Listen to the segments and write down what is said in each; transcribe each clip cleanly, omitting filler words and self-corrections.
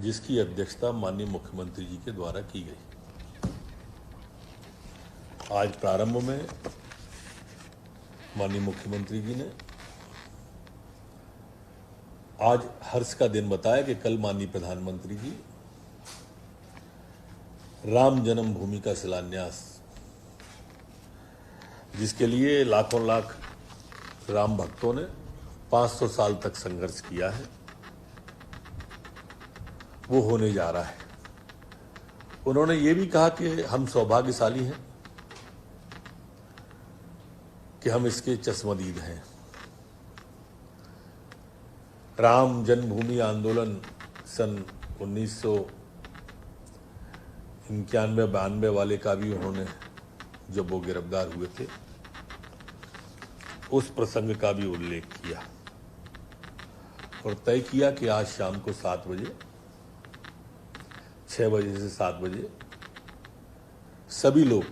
जिसकी अध्यक्षता माननीय मुख्यमंत्री जी के द्वारा की गई। आज प्रारंभ में माननीय मुख्यमंत्री जी ने आज हर्ष का दिन बताया कि कल माननीय प्रधानमंत्री जी राम जन्मभूमि का शिलान्यास, जिसके लिए लाखों लाख राम भक्तों ने 500 साल तक संघर्ष किया है, वो होने जा रहा है। उन्होंने ये भी कहा कि हम सौभाग्यशाली हैं कि हम इसके चश्मदीद हैं। राम जन्मभूमि आंदोलन सन 1991-92 वाले का भी उन्होंने, जब वो गिरफ्तार हुए थे, उस प्रसंग का भी उल्लेख किया और तय किया कि आज शाम को 7 बजे, 6 बजे से 7 बजे सभी लोग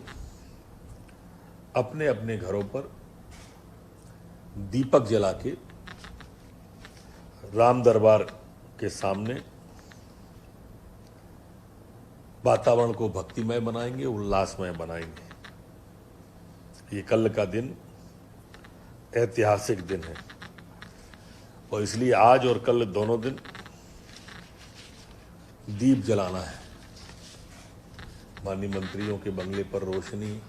अपने अपने घरों पर दीपक जला के राम दरबार के सामने वातावरण को भक्तिमय बनाएंगे, उल्लासमय बनाएंगे। ये कल का दिन ऐतिहासिक दिन है और इसलिए आज और कल दोनों दिन दीप जलाना है। माननीय मंत्रियों के बंगले पर रोशनी,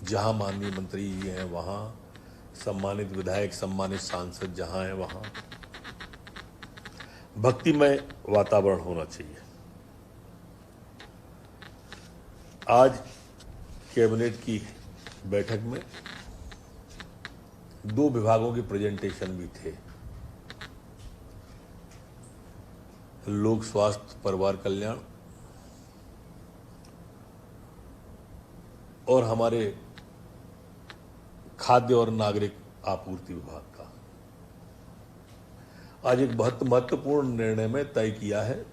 जहां माननीय मंत्री जी हैं वहां, सम्मानित विधायक, सम्मानित सांसद जहां हैं वहां भक्तिमय वातावरण होना चाहिए। आज कैबिनेट की बैठक में 2 विभागों के प्रेजेंटेशन भी थे। लोक स्वास्थ्य परिवार कल्याण और हमारे खाद्य और नागरिक आपूर्ति विभाग का। आज एक बहुत महत्वपूर्ण निर्णय में तय किया है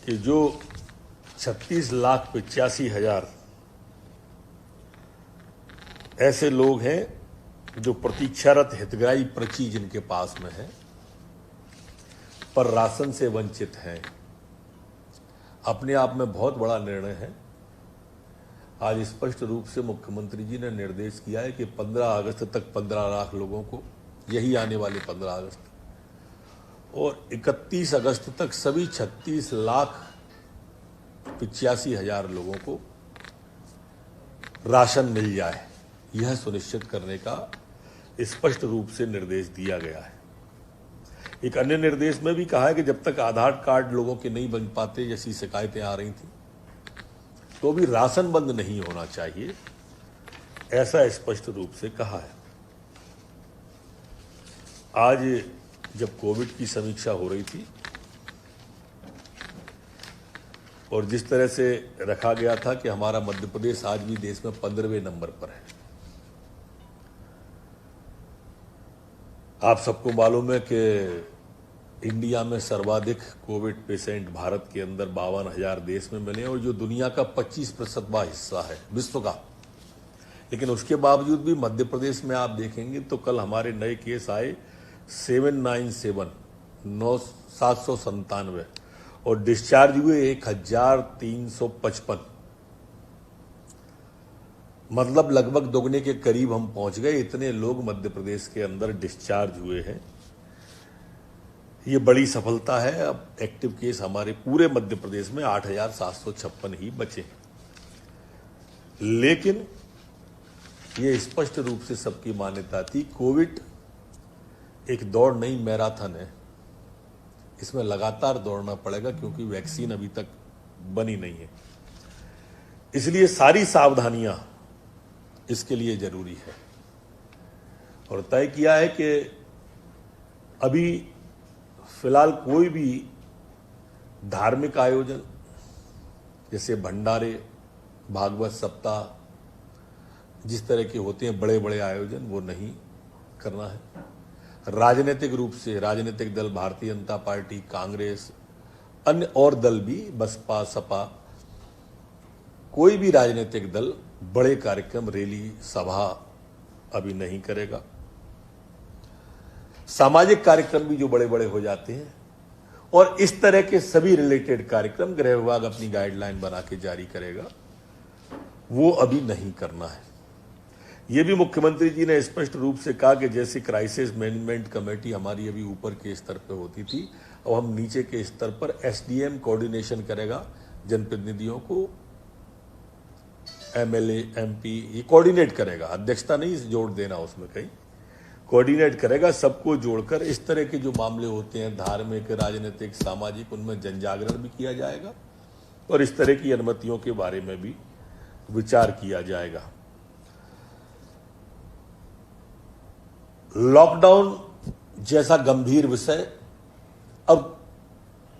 कि जो 36,85,000 ऐसे लोग हैं जो प्रतीक्षारत हितग्राही पर्ची जिनके पास में है पर राशन से वंचित हैं, अपने आप में बहुत बड़ा निर्णय है। आज स्पष्ट रूप से मुख्यमंत्री जी ने निर्देश किया है कि 15 अगस्त तक 15 लाख लोगों को, यही आने वाले 15 अगस्त और 31 अगस्त तक सभी 36,85,000 लोगों को राशन मिल जाए, यह सुनिश्चित करने का स्पष्ट रूप से निर्देश दिया गया है। एक अन्य निर्देश में भी कहा है कि जब तक आधार कार्ड लोगों के नहीं बन पाते, जैसी शिकायतें आ रही थी, तो भी राशन बंद नहीं होना चाहिए, ऐसा स्पष्ट रूप से कहा है। आज जब कोविड की समीक्षा हो रही थी और जिस तरह से रखा गया था कि हमारा मध्य प्रदेश आज भी देश में 15वें नंबर पर है। आप सबको मालूम है कि इंडिया में सर्वाधिक कोविड पेशेंट भारत के अंदर 52,000 देश में मिले और जो दुनिया का 25% हिस्सा है विश्व का। लेकिन उसके बावजूद भी मध्य प्रदेश में आप देखेंगे तो कल हमारे नए केस आए 797 और डिस्चार्ज हुए 1,355। मतलब लगभग दोगुने के करीब हम पहुंच गए। इतने लोग मध्य प्रदेश के अंदर डिस्चार्ज हुए हैं, ये बड़ी सफलता है। अब एक्टिव केस हमारे पूरे मध्य प्रदेश में 8,756 ही बचे। लेकिन ये स्पष्ट रूप से सबकी मान्यता थी, कोविड एक दौड़ नहीं, मैराथन है। इसमें लगातार दौड़ना पड़ेगा क्योंकि वैक्सीन अभी तक बनी नहीं है। इसलिए सारी सावधानियां इसके लिए जरूरी है और तय किया है कि अभी फिलहाल कोई भी धार्मिक आयोजन जैसे भंडारे, भागवत सप्ताह, जिस तरह के होते हैं बड़े बड़े आयोजन, वो नहीं करना है। राजनीतिक रूप से राजनीतिक दल, भारतीय जनता पार्टी, कांग्रेस, अन्य और दल भी, बसपा, सपा, कोई भी राजनीतिक दल बड़े कार्यक्रम, रैली, सभा अभी नहीं करेगा। सामाजिक कार्यक्रम भी जो बड़े बड़े हो जाते हैं, और इस तरह के सभी रिलेटेड कार्यक्रम गृह विभाग अपनी गाइडलाइन बना के जारी करेगा, वो अभी नहीं करना है। ये भी मुख्यमंत्री जी ने स्पष्ट रूप से कहा कि जैसे क्राइसिस मैनेजमेंट कमेटी हमारी अभी ऊपर के स्तर पर होती थी, अब हम नीचे के स्तर पर एसडीएम कोऑर्डिनेशन करेगा, जनप्रतिनिधियों को, एमएलए, एमपी, ये कोऑर्डिनेट करेगा, अध्यक्षता नहीं जोड़ देना उसमें, कहीं कोऑर्डिनेट करेगा, सबको जोड़कर इस तरह के जो मामले होते हैं धार्मिक, राजनीतिक, सामाजिक, उनमें जनजागरण भी किया जाएगा और इस तरह की अनुमतियों के बारे में भी विचार किया जाएगा। लॉकडाउन जैसा गंभीर विषय अब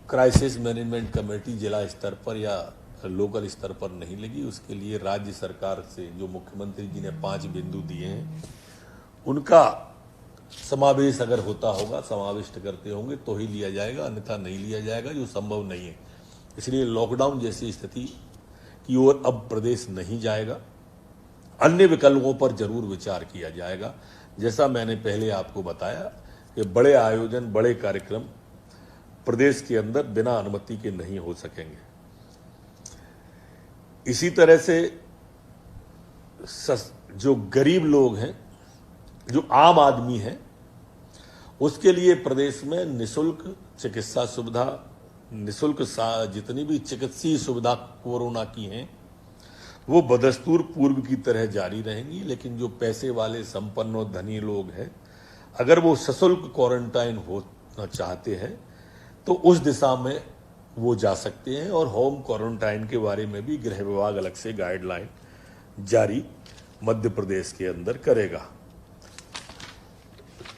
क्राइसिस मैनेजमेंट कमेटी जिला स्तर पर या लोकल स्तर पर नहीं लगी। उसके लिए राज्य सरकार से जो मुख्यमंत्री जी ने 5 बिंदु दिए हैं, उनका समावेश अगर होता होगा, समाविष्ट करते होंगे तो ही लिया जाएगा, अन्यथा नहीं लिया जाएगा, जो संभव नहीं है। इसलिए लॉकडाउन जैसी स्थिति की ओर अब प्रदेश नहीं जाएगा। अन्य विकल्पों पर जरूर विचार किया जाएगा। जैसा मैंने पहले आपको बताया कि बड़े आयोजन, बड़े कार्यक्रम प्रदेश के अंदर बिना अनुमति के नहीं हो सकेंगे। इसी तरह से जो गरीब लोग हैं, जो आम आदमी है, उसके लिए प्रदेश में निःशुल्क चिकित्सा सुविधा, निःशुल्क जितनी भी चिकित्सीय सुविधा कोरोना की हैं, वो बदस्तूर पूर्व की तरह जारी रहेंगी। लेकिन जो पैसे वाले, संपन्न और धनी लोग हैं, अगर वो सशुल्क क्वारंटाइन होना चाहते हैं तो उस दिशा में वो जा सकते हैं, और होम क्वारंटाइन के बारे में भी गृह विभाग अलग से गाइडलाइन जारी मध्य प्रदेश के अंदर करेगा।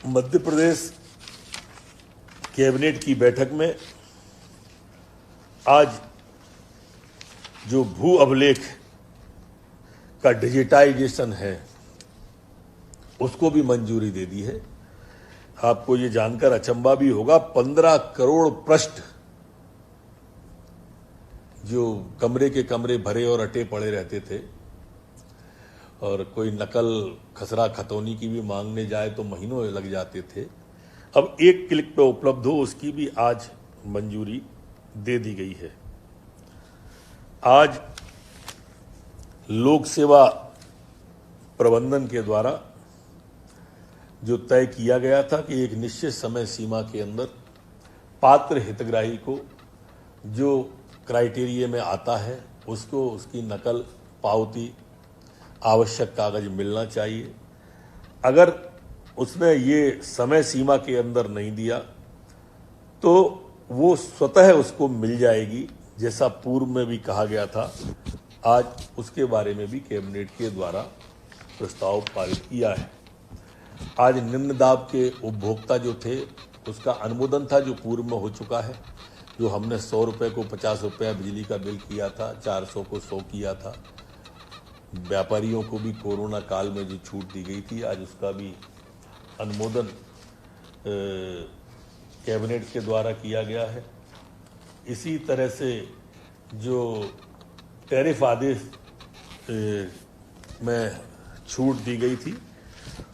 मध्य प्रदेश कैबिनेट की बैठक में आज जो भू अभिलेख का डिजिटाइजेशन है, उसको भी मंजूरी दे दी है। आपको ये जानकर अचंभा भी होगा, 15 करोड़ पृष्ठ जो कमरे के कमरे भरे और अटे पड़े रहते थे, और कोई नकल, खसरा, खतौनी की भी मांगने जाए तो महीनों लग जाते थे, अब एक क्लिक पे उपलब्ध हो, उसकी भी आज मंजूरी दे दी गई है। आज लोक सेवा प्रबंधन के द्वारा जो तय किया गया था कि एक निश्चित समय सीमा के अंदर पात्र हितग्राही को जो क्राइटेरिया में आता है, उसको उसकी नकल, पावती, आवश्यक कागज मिलना चाहिए। अगर उसने ये समय सीमा के अंदर नहीं दिया तो वो स्वतः उसको मिल जाएगी, जैसा पूर्व में भी कहा गया था। आज उसके बारे में भी कैबिनेट के द्वारा प्रस्ताव पारित किया है। आज निम्न दाब के उपभोक्ता जो थे, उसका अनुमोदन था, जो पूर्व में हो चुका है। जो हमने 100 रुपये को 50 रुपया बिजली का बिल किया था, 400 को 100 किया था। व्यापारियों को भी कोरोना काल में जो छूट दी गई थी, आज उसका भी अनुमोदन कैबिनेट के द्वारा किया गया है। इसी तरह से जो टैरिफ आदेश में छूट दी गई थी,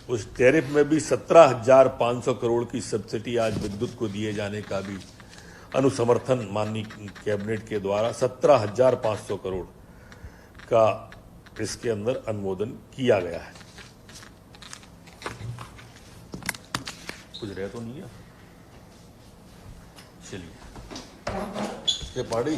उस टैरिफ में भी 17,500 करोड़ की सब्सिडी आज विद्युत को दिए जाने का भी अनुसमर्थन माननीय कैबिनेट के द्वारा 17,500 करोड़ का इसके अंदर अनुमोदन किया गया है। कुछ रह तो नहीं है, चलिए ये पढ़ी।